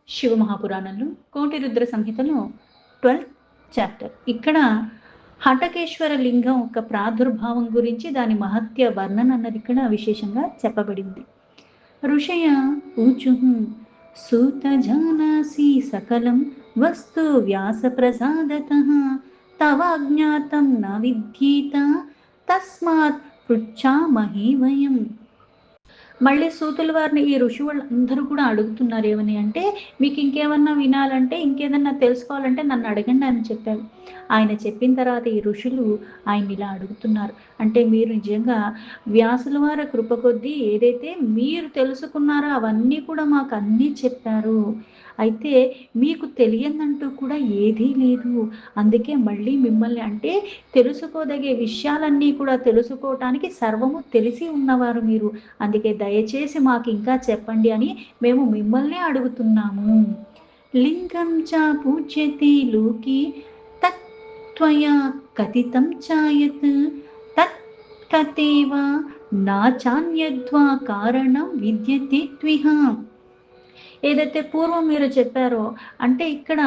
శివ మహాపురాణంలో కోటి రుద్ర సంహితలో 12th chapter. ఇక్కడ హటకేశ్వర లింగం యొక్క ప్రాదుర్భావం గురించి దాని మహత్య వర్ణన అన్నది ఇక్కడ విశేషంగా చెప్పబడింది. ఋషయ ఊచుః సూత జానాసి సకలం వస్తు వ్యాస ప్రసాదతః తవాజ్ఞాతం న విద్యేత తస్మాత్ పృచ్ఛామహి వయం. మళ్ళీ సూతుల వారిని ఈ ఋషి వాళ్ళందరూ కూడా అడుగుతున్నారు ఏమని అంటే, మీకు ఇంకేమన్నా వినాలంటే, ఇంకేదన్నా తెలుసుకోవాలంటే నన్ను అడగండి అని చెప్పారు. ఆయన చెప్పిన తర్వాత ఈ ఋషులు ఆయన ఇలా అడుగుతున్నారు అంటే, మీరు నిజంగా వ్యాసుల వారి కృప కొద్దీ ఏదైతే మీరు తెలుసుకున్నారో అవన్నీ కూడా మాకు అన్నీ చెప్పారు. అయితే మీకు తెలియదంటూ కూడా ఏదీ లేదు. అందుకే మళ్ళీ మిమ్మల్ని అంటే తెలుసుకోదగే విషయాలన్నీ కూడా తెలుసుకోవటానికి సర్వము తెలిసి ఉన్నవారు మీరు. అందుకే దయచేసి మాకు ఇంకా చెప్పండి అని మేము మిమ్మల్నే అడుగుతున్నాము. లింగం చ పూజ్యతే లోకి తత్వయా కథితం చాయత్ తత్ తతేవ నాచాన్యద్వా కారణం విద్యతే త్విహ. ఏదైతే పూర్వం మీరు చెప్పారో అంటే ఇక్కడ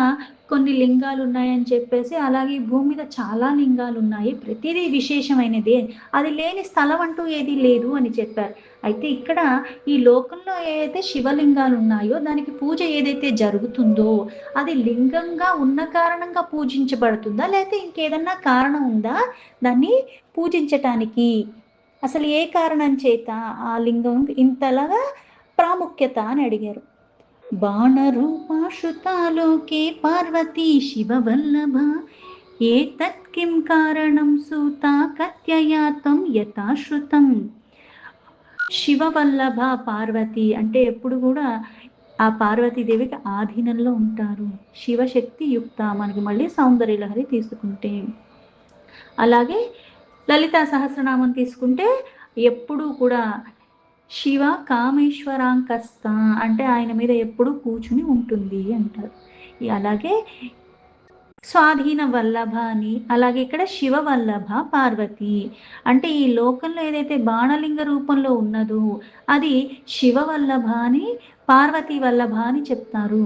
కొన్ని లింగాలు ఉన్నాయని చెప్పేసి, అలాగే భూమి మీద చాలా లింగాలు ఉన్నాయి, ప్రతిదీ విశేషమైనదే, అది లేని స్థలం అంటూ ఏది లేదు అని చెప్పారు. అయితే ఇక్కడ ఈ లోకంలో ఏదైతే శివలింగాలు ఉన్నాయో దానికి పూజ ఏదైతే జరుగుతుందో అది లింగంగా ఉన్న కారణంగా పూజించబడుతుందా, లేకపోతే ఇంకేదన్నా కారణం ఉందా దాన్ని పూజించటానికి? అసలు ఏ కారణం చేత ఆ లింగం ఇంతలాగా ప్రాముఖ్యత అని అడిగారు. బాణరూపాశ్రుతాలోకే పార్వతీ శివవల్లభ ఏతత్ కిం కారణం సూత కథ్యయాతం యథాశ్రుతం. శివవల్లభ పార్వతి అంటే ఎప్పుడు కూడా ఆ పార్వతీదేవికి ఆధీనంలో ఉంటారు, శివశక్తి యుక్త. మనకి మళ్ళీ సౌందర్యలహరి తీసుకుంటే, అలాగే లలితా సహస్రనామం తీసుకుంటే ఎప్పుడూ కూడా శివ కామేశ్వరాంకస్త అంటే ఆయన మీద ఎప్పుడు కూర్చుని ఉంటుంది అంటారు. అలాగే స్వాధీన వల్లభ అని, అలాగే ఇక్కడ శివ వల్లభ పార్వతి అంటే ఈ లోకంలో ఏదైతే బాణలింగ రూపంలో ఉన్నదో అది శివ వల్లభ అని, పార్వతీ వల్లభ అని చెప్తారు.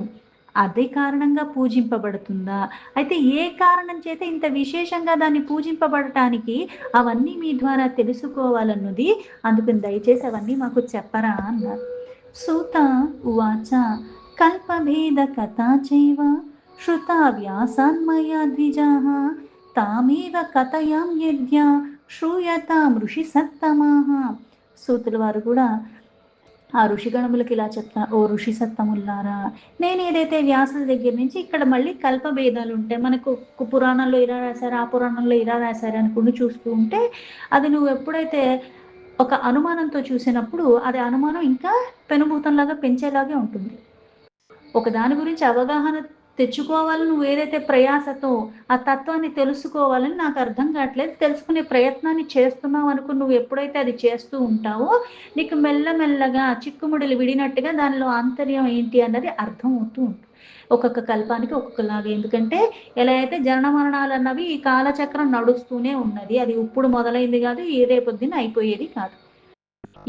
అదే కారణంగా పూజింపబడుతుందా? అయితే ఏ కారణం చేత ఇంత విశేషంగా దాన్ని పూజింపబడటానికి అవన్నీ మీ ద్వారా తెలుసుకోవాలన్నది, అందుకని దయచేసి అవన్నీ మాకు చెప్పరా అన్నారు. సూత ఉవాచ కల్పభేద కథా చైవ శ్రుతా వ్యాసాన్మయా ద్విజాః తామేవ కథయాం యద్య శ్రూయతాం ఋషి సత్తమాః. సూతుల వారు కూడా ఆ ఋషిగణములకి ఇలా చెప్తాను, ఓ ఋషి సత్తముల్లారా, నేను ఏదైతే వ్యాసుల దగ్గర నుంచి ఇక్కడ మళ్ళీ కల్పభేదాలు ఉంటాయి, మనకు పురాణంలో ఇలా రాశారు, ఆ పురాణంలో ఇలా రాశారు అనుకుని చూస్తూ ఉంటే అది నువ్వు ఎప్పుడైతే ఒక అనుమానంతో చూసినప్పుడు అది అనుమానం ఇంకా పెనుభూతంలాగా పెంచేలాగే ఉంటుంది. ఒక దాని గురించి అవగాహన తెచ్చుకోవాలని నువ్వు ఏదైతే ప్రయాసతో ఆ తత్వాన్ని తెలుసుకోవాలని నాకు అర్థం కావట్లేదు, తెలుసుకునే ప్రయత్నాన్ని చేస్తున్నావు అనుకుని నువ్వు ఎప్పుడైతే అది చేస్తూ ఉంటావో నీకు మెల్లమెల్లగా చిక్కుముడులు విడినట్టుగా దానిలో ఆంతర్యం ఏంటి అన్నది అర్థం అవుతూ ఉంటుంది. ఒక్కొక్క కల్పానికి ఒక్కొక్కలాగా, ఎందుకంటే ఎలా అయితే జనన మరణాలు అన్నవి ఈ కాలచక్రం నడుస్తూనే ఉన్నది, అది ఇప్పుడు మొదలైంది కాదు, ఈ రేపొద్దున అయిపోయేది కాదు,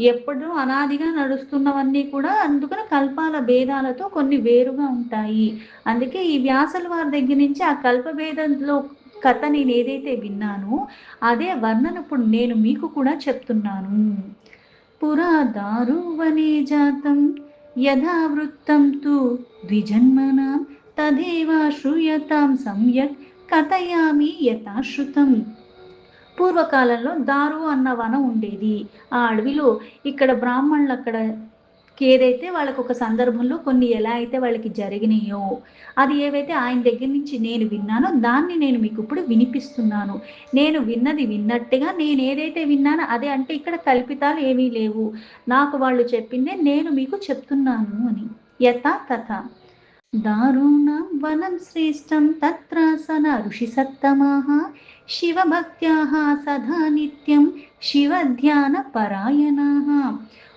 ఎప్పుడూ అనాదిగా నడుస్తున్నవన్నీ కూడా. అందుకని కల్పాల భేదాలతో కొన్ని వేరుగా ఉంటాయి. అందుకే ఈ వ్యాసుల వారి దగ్గర నుంచి ఆ కల్పభేదంలో కథ నేను ఏదైతే విన్నానో అదే వర్ణన ఇప్పుడు నేను మీకు కూడా చెప్తున్నాను. పురా దారువనే జాతం యథావృత్తం తు ద్విజన్మనాం తదేవ శ్రూయతాం సమ్యక్ కథయామి యథాశ్రుతం. పూర్వకాలంలో దారు అన్న వనం ఉండేది. ఆ అడవిలో ఇక్కడ బ్రాహ్మణులు అక్కడ ఏదైతే వాళ్ళకు ఒక సందర్భంలో కొన్ని ఎలా అయితే వాళ్ళకి జరిగినాయో అది ఏవైతే ఆయన దగ్గర నుంచి నేను విన్నానో దాన్ని నేను మీకు ఇప్పుడు వినిపిస్తున్నాను. నేను విన్నది విన్నట్టుగా, నేను ఏదైతే విన్నానో అదే, అంటే ఇక్కడ కల్పితాలు ఏమీ లేవు, నాకు వాళ్ళు చెప్పిందే నేను మీకు చెప్తున్నాను అని. యథా తథా దారుణం వనం శ్రేష్టం తత్రాసన ఋషి సత్తమాః శివభక్త్యాః సదా నిత్యం శివధ్యాన పరాయణాః.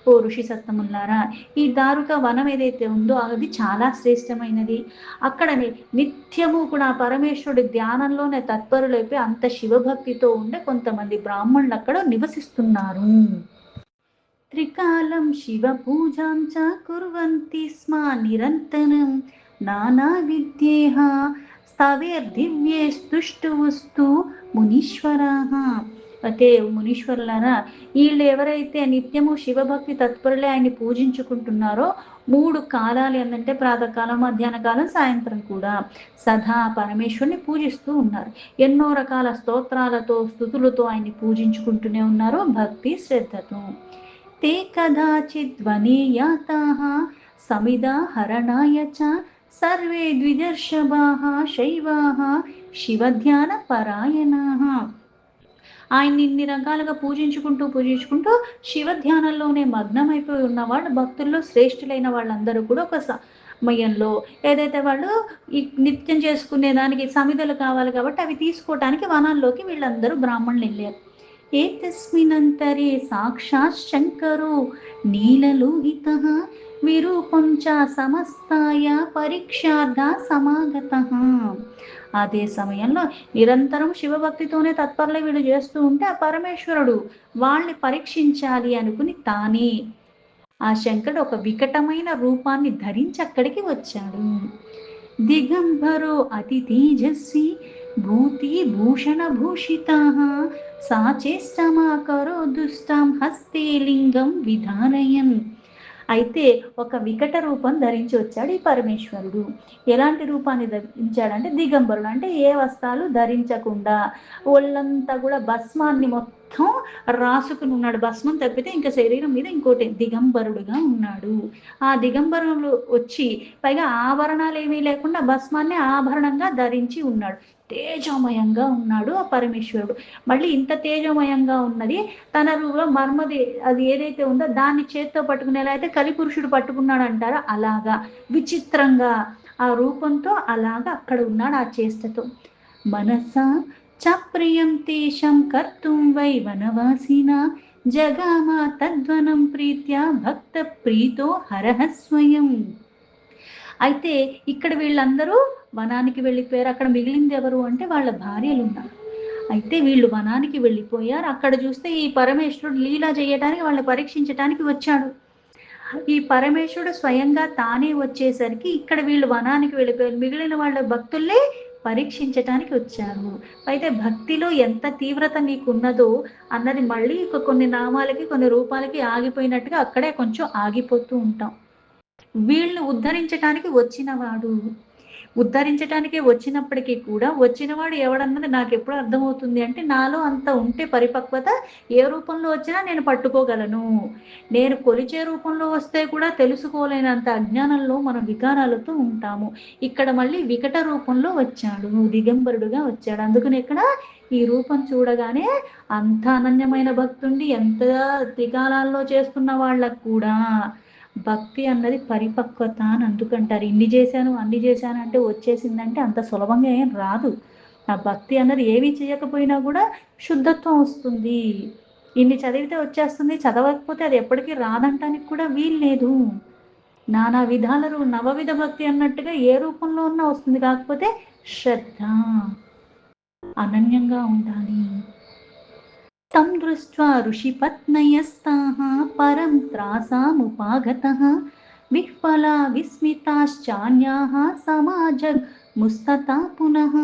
ఓ ఋషి సత్తముల్లారా, ఈ దారుక వనం ఏదైతే ఉందో అది చాలా శ్రేష్టమైనది. అక్కడనే నిత్యము కూడా పరమేశ్వరుడి ధ్యానంలోనే తత్పరులైపోయి అంత శివభక్తితో ఉండే కొంతమంది బ్రాహ్మణులు అక్కడ నివసిస్తున్నారు. త్రికాలం శివపూజాం చ కుర్వంతి స్మ నిరంతరం నానావిద్యేః స్తవేర్దివ్యైస్తుష్టువుస్తు మునీశ్వరాః. అయితే మునీశ్వరులారా, వీళ్ళు ఎవరైతే నిత్యము శివభక్తి తత్పరులే ఆయన్ని పూజించుకుంటున్నారో 3 కాలాలు ఏంటంటే ప్రాతకాలం, మధ్యాహ్న కాలం, సాయంత్రం కూడా సదా పరమేశ్వరుని పూజిస్తూ ఉన్నారు. ఎన్నో రకాల స్తోత్రాలతో స్తుతులతో ఆయన్ని పూజించుకుంటూనే ఉన్నారు భక్తి శ్రద్ధతో. ते कदाचिद्वने याताः समिधा हरणाय च सर्वे द्विजर्षभाः शैवाः శివధ్యానపరాయణాః. ఆయన్ని ఇన్ని రకాలుగా పూజించుకుంటూ శివధ్యానంలోనే మగ్నమైపోయి ఉన్నవాళ్ళు భక్తుల్లో శ్రేష్ఠులైన వాళ్ళందరూ కూడా ఒక సమయంలో ఏదైతే వాళ్ళు ఈ నిత్యం చేసుకునే దానికి సమిధలు కావాలి కాబట్టి అవి తీసుకోవటానికి వనాల్లోకి వీళ్ళందరూ బ్రాహ్మణులు వెళ్ళారు. ఏతస్మిన్నంతరే సాక్షాత్ శంకరో నీలలోహితః విరూపం చ సమస్తాయ పరీక్షార్థ సమాగతః. అదే సమయంలో నిరంతరం శివభక్తితోనే తత్పరులై వీళ్ళు చేస్తూ ఉంటే ఆ పరమేశ్వరుడు వాళ్ళని పరీక్షించాలి అనుకుని తానే ఆ శంకరుడు ఒక వికటమైన రూపాన్ని ధరించి అక్కడికి వచ్చాడు. దిగంబరో అతి తేజస్వి భూతి భూషణ భూషితాః సాచేష్టమాకరో దుష్టాం హస్తే లింగం విధారయన్. అయితే ఒక వికట రూపం ధరించి వచ్చాడు ఈ పరమేశ్వరుడు. ఎలాంటి రూపాన్ని ధరించాడంటే దిగంబరుడు, అంటే ఏ వస్త్రాలు ధరించకుండా ఒళ్ళంతా కూడా భస్మాన్ని మొత్తం రాసుకుని ఉన్నాడు. భస్మం తప్పితే ఇంకా శరీరం మీద ఇంకోటి దిగంబరుడుగా ఉన్నాడు. ఆ దిగంబరులు వచ్చి పైగా ఆభరణాలు ఏమీ లేకుండా భస్మాన్ని ఆభరణంగా ధరించి ఉన్నాడు. తేజోమయంగా ఉన్నాడు ఆ పరమేశ్వరుడు. మళ్ళీ ఇంత తేజోమయంగా ఉన్నది తన రూపంలో మర్మది అది ఏదైతే ఉందో దాన్ని చేత్తో పట్టుకునేలా అయితే కలిపురుషుడు పట్టుకున్నాడు అంటారా, అలాగా విచిత్రంగా ఆ రూపంతో అలాగా అక్కడ ఉన్నాడు ఆ చేష్టతో. మనసా చప్రియం తేషం కర్తుం వై వనవాసినా జగామ తద్వనం ప్రీత్యా భక్త ప్రీతో హరః స్వయం. అయితే ఇక్కడ వీళ్ళందరూ వనానికి వెళ్ళిపోయారు. అక్కడ మిగిలింది ఎవరు అంటే వాళ్ళ భార్యలు ఉన్నారు. అయితే వీళ్ళు వనానికి వెళ్ళిపోయారు. అక్కడ చూస్తే ఈ పరమేశ్వరుడు లీలా చేయడానికి వాళ్ళని పరీక్షించడానికి వచ్చాడు. ఈ పరమేశ్వరుడు స్వయంగా తానే వచ్చేసరికి ఇక్కడ వీళ్ళు వనానికి వెళ్ళిపోయారు. మిగిలిన వాళ్ళ భక్తుల్ని పరీక్షించటానికి వచ్చారు. అయితే భక్తిలో ఎంత తీవ్రత నీకున్నదో అన్నది మళ్ళీ కొన్ని నామాలకి కొన్ని రూపాలకి ఆగిపోయినట్టుగా అక్కడే కొంచెం ఆగిపోతూ ఉంటాం. వీళ్ళని ఉద్ధరించటానికి వచ్చినప్పటికీ కూడా వచ్చినవాడు ఎవడన్నది నాకు ఎప్పుడు అర్థమవుతుంది అంటే నాలో అంత ఉంటే పరిపక్వత ఏ రూపంలో వచ్చినా నేను పట్టుకోగలను. నేను కొలిచే రూపంలో వస్తే కూడా తెలుసుకోలేనంత అజ్ఞానంలో మనం వికారాలతో ఉంటాము. ఇక్కడ మళ్ళీ వికట రూపంలో వచ్చాడు, దిగంబరుడుగా వచ్చాడు. అందుకని ఇక్కడ ఈ రూపం చూడగానే అంత అనన్యమైన భక్తుండి ఎంత త్రికాలాల్లో చేస్తున్న వాళ్ళకు కూడా భక్తి అన్నది పరిపక్వత అని అందుకంటారు. ఇన్ని చేశాను అన్ని చేశాను అంటే వచ్చేసిందంటే అంత సులభంగా ఏం రాదు. ఆ భక్తి అన్నది ఏవి చేయకపోయినా కూడా శుద్ధత్వం వస్తుంది. ఇన్ని చదివితే వచ్చేస్తుంది, చదవకపోతే అది ఎప్పటికీ రాదంటానికి కూడా వీల్లేదు. నానా విధాలు నవవిధ భక్తి అన్నట్టుగా ఏ రూపంలో ఉన్నా వస్తుంది. కాకపోతే శ్రద్ధ అనన్యంగా ఉండాలి. తం దృష్ట్వా ఋషిపత్నయస్తాః పరం త్రాసాముపాగతః విహ్వలా విస్మితాశ్చాన్యాః సమాజగ్ముస్తతా పునః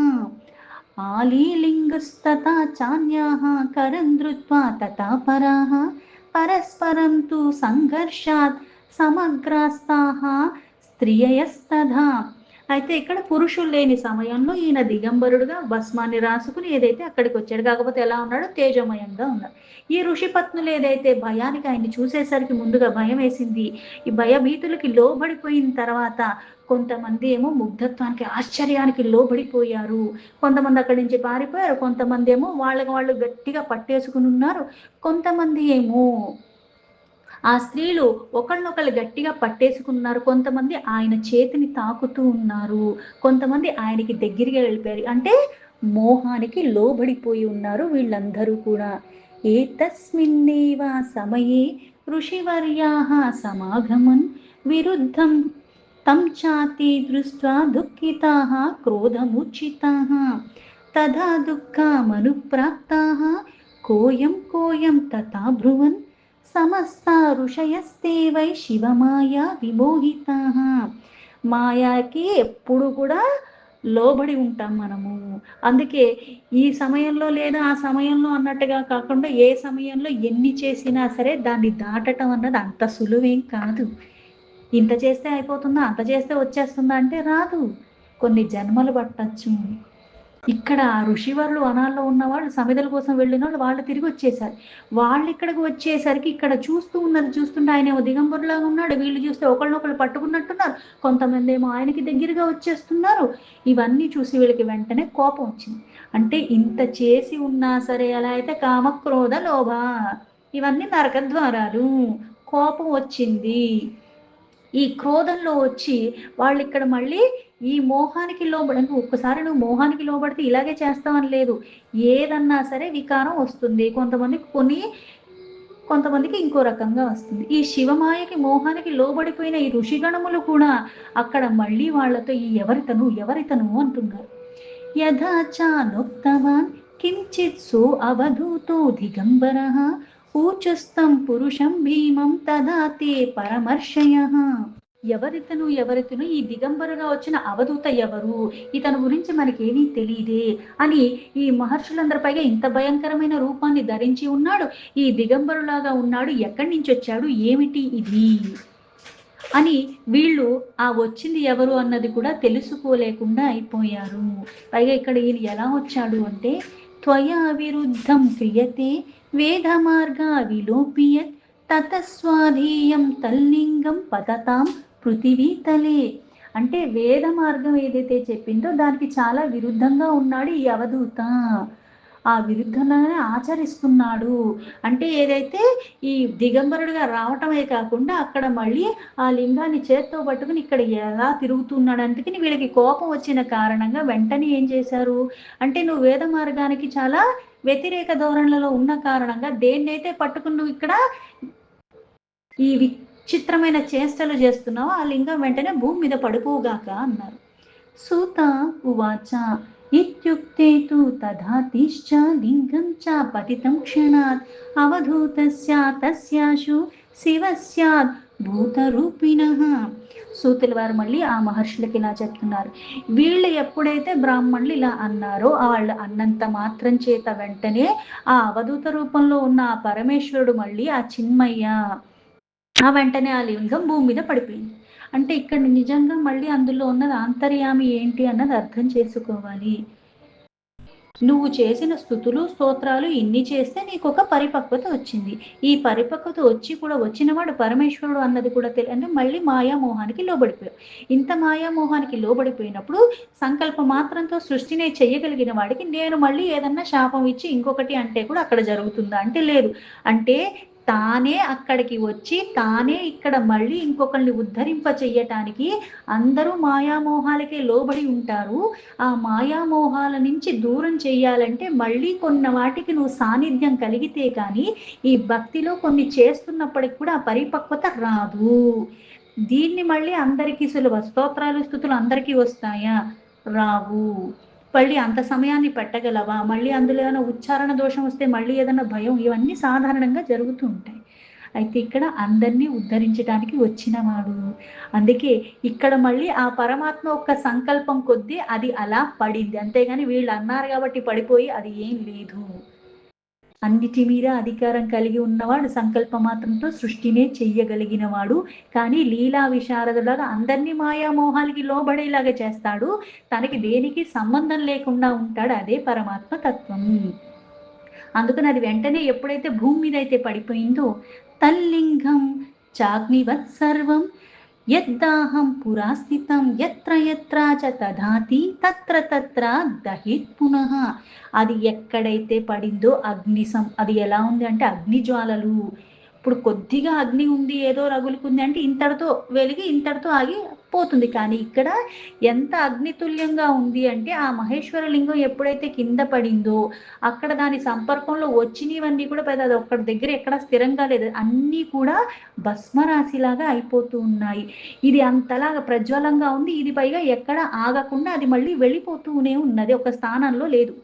ఆలీలింగస్తతా చాన్యాః కరం ధృత్వా తతా పరాః పరస్పరం తు సంఘర్షాత్ సమగ్రాస్తాః స్త్రియయస్తథా. అయితే ఇక్కడ పురుషులు లేని సమయంలో ఈయన దిగంబరుడుగా భస్మాన్ని రాసుకుని ఏదైతే అక్కడికి వచ్చాడు. కాకపోతే ఎలా ఉన్నాడు, తేజమయంగా ఉన్నాడు. ఈ ఋషి పత్నులు ఏదైతే భయానికి ఆయన్ని చూసేసరికి ముందుగా భయం వేసింది. ఈ భయభీతులకి లోబడిపోయిన తర్వాత కొంతమంది ఏమో ముగ్ధత్వానికి ఆశ్చర్యానికి లోబడిపోయారు, కొంతమంది అక్కడి నుంచి పారిపోయారు, కొంతమంది ఏమో వాళ్ళకి వాళ్ళు గట్టిగా పట్టేసుకుని ఉన్నారు, కొంతమంది ఏమో ఆ స్త్రీలు ఒకళ్ళనొకళ్ళు గట్టిగా పట్టేసుకున్నారు, కొంతమంది ఆయన చేతిని తాకుతూ ఉన్నారు, కొంతమంది ఆయనకి దగ్గరగా వెళ్ళిపోయారు. అంటే మోహానికి లోబడిపోయి ఉన్నారు వీళ్ళందరూ కూడా. ఏతస్మిన్నేవ సమయే ఋషివర్యాః సమాగమన్ విరుద్ధం తం చాతి దృష్ట్వా దుఃఖితాః క్రోధముచితాః తదా దుఃఖమనుప్రాప్తాః కోయం తథా బ్రువన్ సమస్త ఋషయస్తే వై శివమాయా విమోహితాః. మాయాకి ఎప్పుడు కూడా లోబడి ఉంటాం మనము. అందుకే ఈ సమయంలో లేదా ఆ సమయంలో అన్నట్టుగా కాకుండా ఏ సమయంలో ఎన్ని చేసినా సరే దాన్ని దాటటం అన్నది అంత సులువేం కాదు. ఇంత చేస్తే అయిపోతుందా, అంత చేస్తే వచ్చేస్తుందా అంటే రాదు. కొన్ని జన్మలు పట్టచ్చు. ఇక్కడ ఋషివర్లు వనాల్లో ఉన్నవాళ్ళు సమిధల కోసం వెళ్ళినోళ్ళు వాళ్ళు తిరిగి వచ్చేసారు. వాళ్ళు ఇక్కడికి వచ్చేసరికి ఇక్కడ చూస్తుంటే ఆయన దిగంబరులాగా ఉన్నాడు. వీళ్ళు చూస్తే ఒకళ్ళనొకళ్ళు పట్టుకున్నట్టున్నారు. కొంతమంది ఏమో ఆయనకి దగ్గరగా వచ్చేస్తున్నారు. ఇవన్నీ చూసి వీళ్ళకి వెంటనే కోపం వచ్చింది. అంటే ఇంత చేసి ఉన్నా సరే ఎలా అయితే కామ క్రోధ లోభ ఇవన్నీ నరకద్వారాలు. కోపం వచ్చింది. ఈ క్రోధంలో వచ్చి వాళ్ళు ఇక్కడ మళ్ళీ ఈ మోహానికి లోబడి, ఒక్కసారి నువ్వు మోహానికి లోబడితే ఇలాగే చేస్తావని లేదు. ఏదన్నా సరే వికారం వస్తుంది. కొంతమందికి ఇంకో రకంగా వస్తుంది. ఈ శివమాయకి మోహానికి లోబడిపోయిన ఈ ఋషిగణములు కూడా అక్కడ మళ్ళీ వాళ్ళతో ఈ ఎవరితను అంటున్నారు. యథాచానోక్తవాన్ కించిత్ సో అవధూతో దిగంబరః ఊచస్తం పురుషం భీమం తదా తే పరమర్శయః. ఎవరితను ఈ దిగంబరుగా వచ్చిన అవధూత ఎవరు, ఇతను గురించి మనకేమీ తెలియదే అని ఈ మహర్షులందరి పైగా ఇంత భయంకరమైన రూపాన్ని ధరించి ఉన్నాడు, ఈ దిగంబరులాగా ఉన్నాడు, ఎక్కడి నుంచి వచ్చాడు, ఏమిటి ఇది అని వీళ్ళు ఆ వచ్చింది ఎవరు అన్నది కూడా తెలుసుకోలేకుండా అయిపోయారు. పైగా ఇక్కడ ఈయన ఎలా వచ్చాడు అంటే త్వయా విరుద్ధం క్రియతే వేద మార్గా విలోపియత్ తతస్వాధీయం తల్లింగం పతతాం పృథివీతలే. అంటే వేద మార్గం ఏదైతే చెప్పిందో దానికి చాలా విరుద్ధంగా ఉన్నాడు ఈ అవధూత. ఆ విరుద్ధంగానే ఆచరిస్తున్నాడు. అంటే ఏదైతే ఈ దిగంబరుడిగా రావటమే కాకుండా అక్కడ మళ్ళీ ఆ లింగాన్ని చేత్తో పట్టుకుని ఇక్కడ ఎలా తిరుగుతున్నాడు. అందుకని వీళ్ళకి కోపం వచ్చిన కారణంగా వెంటనే ఏం చేశారు అంటే నువ్వు వేద మార్గానికి చాలా వ్యతిరేక ధోరణిలో ఉన్న కారణంగా దేన్నైతే పట్టుకుని నువ్వు ఇక్కడ ఈ విచిత్రమైన చేష్టలు చేస్తున్నావు ఆ లింగం వెంటనే భూమి మీద పడిపోగాక అన్నారు. సూత ఉవాచ ఇత్యుక్తే తు తథాతిశ్చ లింగం చ పతితం క్షణాత్ అవధూతస్య తస్యాశు శివస్యాద్ భూతరూపిణః. సూతుల వారు మళ్ళీ ఆ మహర్షులకి ఇలా చెప్తున్నారు. వీళ్ళు ఎప్పుడైతే బ్రాహ్మణులు ఇలా అన్నారో వాళ్ళు అన్నంత మాత్రం చేత వెంటనే ఆ అవధూత రూపంలో ఉన్న ఆ పరమేశ్వరుడు మళ్ళీ ఆ చిన్మయ్య ఆ వెంటనే ఆ లింగం భూమి మీద పడిపోయింది. అంటే ఇక్కడ నిజంగా మళ్ళీ అందులో ఉన్నది ఆంతర్యామి ఏంటి అన్నది అర్థం చేసుకోవాలి. నువ్వు చేసిన స్థుతులు స్తోత్రాలు ఇన్ని చేస్తే నీకు ఒక పరిపక్వత వచ్చింది. ఈ పరిపక్వత వచ్చి కూడా వచ్చినవాడు పరమేశ్వరుడు అన్నది కూడా అంటే మళ్ళీ మాయామోహానికి లోబడిపోయావు. ఇంత మాయామోహానికి లోబడిపోయినప్పుడు సంకల్ప మాత్రంతో సృష్టినే చెయ్యగలిగిన వాడికి నేను మళ్ళీ ఏదన్నా శాపం ఇచ్చి ఇంకొకటి అంటే కూడా అక్కడ జరుగుతుందా అంటే లేదు. అంటే తానే అక్కడికి వచ్చి తానే ఇక్కడ మళ్ళీ ఇంకొకరిని ఉద్ధరింప చెయ్యటానికి అందరూ మాయామోహాలకే లోబడి ఉంటారు. ఆ మాయామోహాల నుంచి దూరం చెయ్యాలంటే మళ్ళీ కొన్ని వాటికి నువ్వు సాన్నిధ్యం కలిగితే కానీ ఈ భక్తిలో కొన్ని చేస్తున్నప్పటికి కూడా ఆ పరిపక్వత రాదు. దీన్ని మళ్ళీ అందరికీ సులభ స్తోత్రాలు స్తుతులు అందరికీ వస్తాయా రావు. మళ్ళీ అంత సమయాన్ని పెట్టగలవా, మళ్ళీ అందులో ఏమైనా ఉచ్చారణ దోషం వస్తే మళ్ళీ ఏదైనా భయం, ఇవన్నీ సాధారణంగా జరుగుతూ ఉంటాయి. అయితే ఇక్కడ అందరినీ ఉద్ధరించడానికి వచ్చినవాడు. అందుకే ఇక్కడ మళ్ళీ ఆ పరమాత్మ ఒక్క సంకల్పం కొద్దీ అది అలా పడింది. అంతేగాని వీళ్ళు అన్నారు కాబట్టి పడిపోయి అది ఏం లేదు. అన్నిటి మీద అధికారం కలిగి ఉన్నవాడు సంకల్ప మాత్రంతో సృష్టినే చెయ్యగలిగిన వాడు. కానీ లీలా విశారదులాగా అందరినీ మాయామోహాలకి లోబడేలాగా చేస్తాడు. తనకి దేనికి సంబంధం లేకుండా ఉంటాడు. అదే పరమాత్మ తత్వం. అందుకని అది వెంటనే ఎప్పుడైతే భూమి మీద అయితే పడిపోయిందో తల్లింగం చాగ్నివత్ సర్వం యద్దాహం పురాస్థితం ఎత్ర ఎత్ర చ తధాతి తత్ర తత్ర దహిత్ పునః. అది ఎక్కడైతే పడిందో అది ఎలా ఉంది అంటే అగ్ని జ్వాలలు. ఇప్పుడు కొద్దిగా అగ్ని ఉంది ఏదో రగులుకుంది అంటే ఇంతటితో వెలిగి ఇంతటితో ఆగి పోతుంది. కానీ ఇక్కడ ఎంత అగ్నితుల్యంగా ఉంది అంటే ఆ మహేశ్వర లింగం ఎప్పుడైతే కింద పడిందో అక్కడ దాని సంపర్కంలో వచ్చినవన్నీ కూడా పెద్ద ఒక్కడి దగ్గర ఎక్కడ స్థిరంగా లేదు, అన్నీ కూడా భస్మరాశిలాగా అయిపోతూ ఉన్నాయి. ఇది అంతలాగా ప్రజ్వలంగా ఉంది. ఇది పైగా ఎక్కడ ఆగకుండా అది మళ్ళీ వెళ్ళిపోతూనే ఉన్నది, ఒక స్థానంలో లేదు.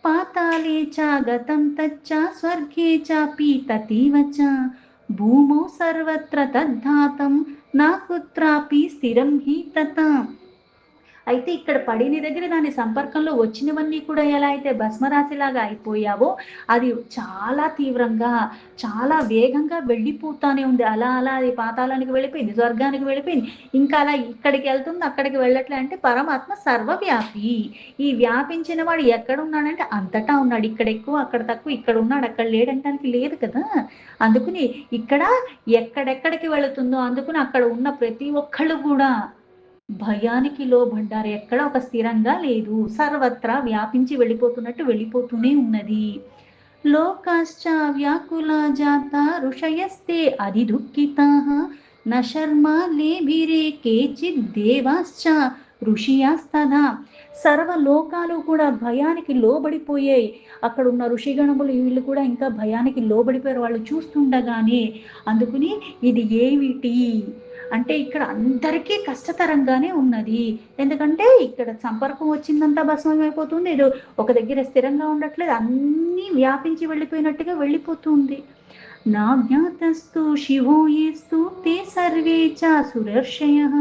పాతాళే చ గతం తచ్చ స్వర్గే చాపి తతీవ చ భూమౌ సర్వత్ర తద్ధాతం నా కుత్రాపి స్థిరం హి తత. అయితే ఇక్కడ పడిన దగ్గర దాని సంపర్కంలో వచ్చినవన్నీ కూడా ఎలా అయితే భస్మరాశిలాగా అయిపోయావో, అది చాలా తీవ్రంగా, చాలా వేగంగా వెళ్ళిపోతానే ఉంది. అలా అలా అది పాతాళానికి వెళ్ళిపోయింది, స్వర్గానికి వెళ్ళిపోయింది. ఇంకా అలా ఇక్కడికి వెళ్తుంది, అక్కడికి వెళ్ళట్లే. అంటే పరమాత్మ సర్వవ్యాపి. ఈ వ్యాపించిన వాడు ఎక్కడ ఉన్నాడంటే అంతటా ఉన్నాడు. ఇక్కడ ఎక్కువ, అక్కడ తక్కువ, ఇక్కడ ఉన్నాడు, అక్కడ లేడంటానికి లేదు కదా. అందుకని ఇక్కడ ఎక్కడెక్కడికి వెళుతుందో, అందుకని అక్కడ ఉన్న ప్రతి ఒక్కళ్ళు కూడా భయానికి లోబడ్డారు. ఎక్కడ ఒక స్థిరంగా లేదు, సర్వత్రా వ్యాపించి వెళ్ళిపోతున్నట్టు వెళ్ళిపోతూనే ఉన్నది. లోకాశ్చ వ్యాకుల జాత ఋషయస్తే అధిదుఃఖితాః న శర్మ లేభిరే కేచిద్ దేవాశ్చ ఋషియాస్తదా. సర్వలోకాలు కూడా భయానికి లోబడిపోయాయి. అక్కడ ఉన్న ఋషిగణములు వీళ్ళు కూడా ఇంకా భయానికి లోబడిపోయారు వాళ్ళు చూస్తుండగానే. అందుకుని ఇది ఏమిటి అంటే ఇక్కడ అందరికీ కష్టతరంగానే ఉన్నది. ఎందుకంటే ఇక్కడ సంపర్కం వచ్చిందంతా భస్మం అయిపోతుంది, ఇది ఒక దగ్గర స్థిరంగా ఉండట్లేదు, అన్నీ వ్యాపించి వెళ్ళిపోయినట్టుగా వెళ్ళిపోతుంది. నా జ్ఞాతస్తు శివో యేస్తు తే సర్వే చ సురర్షయః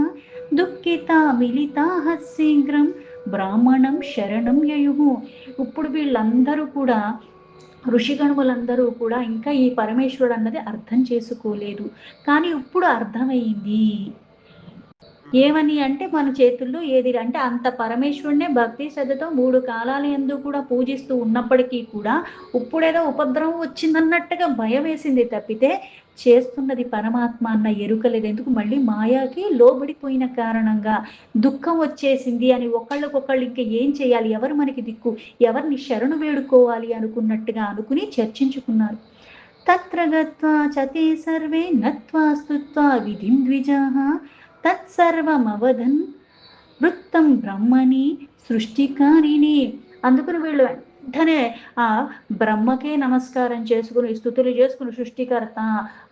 దుఃఖితా మిలితాః శీఘ్రం బ్రాహ్మణం శరణం యయుః. ఇప్పుడు వీళ్ళందరూ కూడా ఋషిగణములందరూ కూడా ఇంకా ఈ పరమేశ్వరుడు అన్నది అర్థం చేసుకోలేదు. కానీ ఇప్పుడు అర్థమైంది. ఏమని అంటే మన చేతుల్లో ఏది అంటే అంత పరమేశ్వరునే భక్తి శ్రద్ధతో 3 కాలాల యందు కూడా పూజిస్తూ ఉన్నప్పటికీ కూడా ఇప్పుడేదో ఉపద్రవం వచ్చిందన్నట్టుగా భయం వేసింది తప్పితే చేస్తున్నది పరమాత్మ అన్న ఎరుకలేదు. ఎందుకు మళ్ళీ మాయాకి లోబడిపోయిన కారణంగా దుఃఖం వచ్చేసింది అని ఒకళ్ళకొకళ్ళు ఇంకా ఏం చేయాలి, ఎవరు మనకి దిక్కు, ఎవరిని శరణు వేడుకోవాలి అనుకున్నట్టుగా అనుకుని చర్చించుకున్నారు. తత్ర గత్వా చతే సర్వే నత్వా స్తుత్వా విధిం ద్విజాః తత్సర్వమవదన్ వృత్తం బ్రహ్మని సృష్టికారిణి. అందుకని వీళ్ళు వెంటనే ఆ బ్రహ్మకే నమస్కారం చేసుకుని స్తుతులు చేసుకుని సృష్టికర్త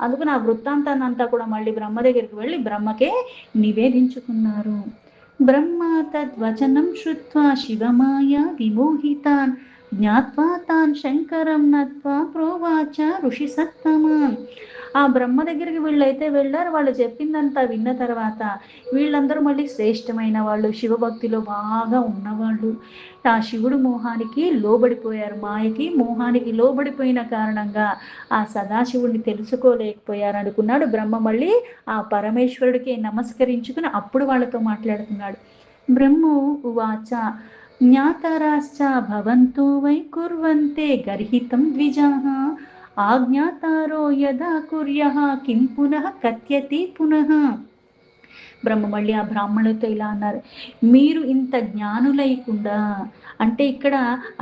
అందుకని ఆ వృత్తాంతాన్ని అంతా కూడా మళ్ళీ బ్రహ్మ దగ్గరికి వెళ్ళి బ్రహ్మకే నివేదించుకున్నారు. బ్రహ్మ తద్వచనం శ్రుత్వా శివమాయ విమోహితాన్ జ్ఞాత్వా తాన్ శంకరం నత్వా ప్రోవాచ ఋషి సత్తమాన్. ఆ బ్రహ్మ దగ్గరికి వీళ్ళైతే వెళ్ళారు. వాళ్ళు చెప్పిందంతా విన్న తర్వాత వీళ్ళందరూ మళ్ళీ శ్రేష్టమైన వాళ్ళు, శివభక్తిలో బాగా ఉన్నవాళ్ళు. ఆ శివుడు మోహానికి లోబడిపోయారు, మాయకి మోహానికి లోబడిపోయిన కారణంగా ఆ సదాశివుడిని తెలుసుకోలేకపోయారు అనుకున్నాడు బ్రహ్మ. మళ్ళీ ఆ పరమేశ్వరుడికి నమస్కరించుకుని అప్పుడు వాళ్ళతో మాట్లాడుతున్నాడు. బ్రహ్మో ఉవాచ జ్ఞాతరాశ్చ భవంతో వై కుర్వంతే గర్హితం ద్విజాః ఆజ్ఞాతారో యదా కుర్యః కిం పునః కథ్యతే పునః. బ్రహ్మ మళ్ళీ ఆ బ్రాహ్మణులతో ఇలా అన్నారు, మీరు ఇంత జ్ఞానులైకుండా అంటే ఇక్కడ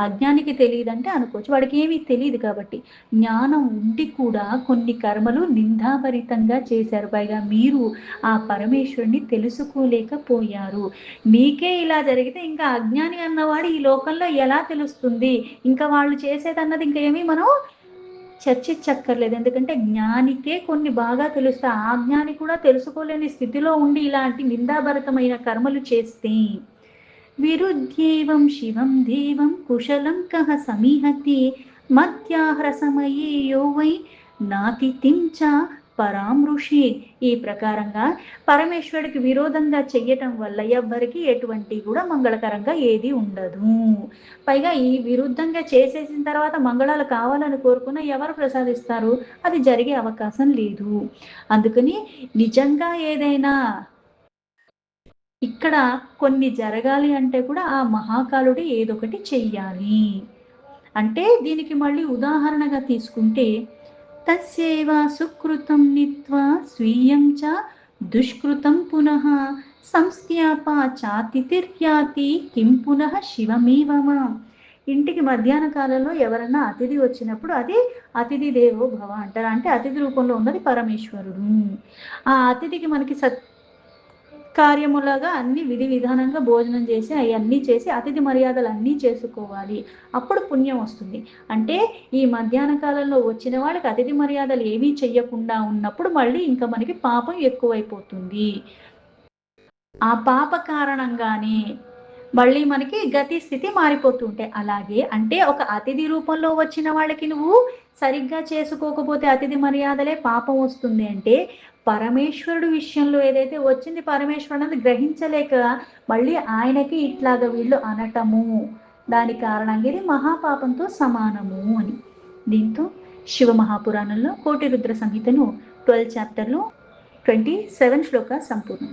అజ్ఞానికి తెలియదంటే అనుకోవచ్చు, వాడికి ఏమీ తెలియదు కాబట్టి. జ్ఞానం ఉండి కూడా కొన్ని కర్మలు నిందాభరితంగా చేశారు. పైగా మీరు ఆ పరమేశ్వరుని తెలుసుకోలేకపోయారు. మీకే ఇలా జరిగితే ఇంకా అజ్ఞాని అన్నవాడు ఈ లోకంలో ఎలా తెలుస్తుంది? ఇంకా వాళ్ళు చేసేదన్నది ఇంకా ఏమీ మనం చర్చించక్కర్లేదు. ఎందుకంటే జ్ఞానికే కొన్ని బాగా తెలుస్తాయి. ఆ జ్ఞాని కూడా తెలుసుకోలేని స్థితిలో ఉండి ఇలాంటి నిందాభరితమైన కర్మలు చేస్తే విరుధ్యేవం శివం దేవం కుశలం కహ సమీహతి మధ్యాహ్ర సమయే యో వై నాతిథిం చ పరామృషి. ఈ ప్రకారంగా పరమేశ్వరుడికి విరోధంగా చెయ్యటం వల్ల ఎవ్వరికి ఎటువంటి కూడా మంగళకరంగా ఏది ఉండదు. పైగా ఈ విరుద్ధంగా చేసేసిన తర్వాత మంగళాలు కావాలని కోరుకున్న ఎవరు ప్రసాదిస్తారు? అది జరిగే అవకాశం లేదు. అందుకని నిజంగా ఏదైనా ఇక్కడ కొన్ని జరగాలి అంటే కూడా ఆ మహాకాలుడు ఏదొకటి చెయ్యాలి. అంటే దీనికి మళ్ళీ ఉదాహరణగా తీసుకుంటే తస్యేవ సుకృతం నిత్వా స్వీయం చ దుష్కృతం పునః సంస్థాప చాతిథిర్యాతి కిం పునః శివమేవ మాం. ఇంటికి మధ్యాహ్న కాలంలో ఎవరన్నా అతిథి వచ్చినప్పుడు అది అతిథి దేవో భవ అంటారు. అంటే అతిథి రూపంలో ఉన్నది పరమేశ్వరుడు. ఆ అతిథికి మనకి కార్యములాగా అన్ని విధి విధానంగా భోజనం చేసి అవన్నీ చేసి అతిథి మర్యాదలు అన్నీ చేసుకోవాలి. అప్పుడు పుణ్యం వస్తుంది. అంటే ఈ మధ్యాహ్న కాలంలో వచ్చిన వాళ్ళకి అతిథి మర్యాదలు ఏమీ చెయ్యకుండా ఉన్నప్పుడు మళ్ళీ ఇంకా మనకి పాపం ఎక్కువైపోతుంది. ఆ పాప కారణంగానే మళ్ళీ మనకి గతి స్థితి మారిపోతుంటాయి. అలాగే అంటే ఒక అతిథి రూపంలో వచ్చిన వాళ్ళకి నువ్వు సరిగ్గా చేసుకోకపోతే అతిథి మర్యాదలే పాపం వస్తుంది అంటే, పరమేశ్వరుడు విషయంలో ఏదైతే వచ్చింది పరమేశ్వరుడన్నది గ్రహించలేక, మళ్ళీ ఆయనకి ఇట్లాగ వీళ్ళు అనటము, దాని కారణంగా ఇది మహాపాపంతో సమానము అని. దీంతో శివ మహాపురాణంలో కోటి రుద్ర సంహితను 12 చాప్టర్‌లో 27 శ్లోకాలు సంపూర్ణం.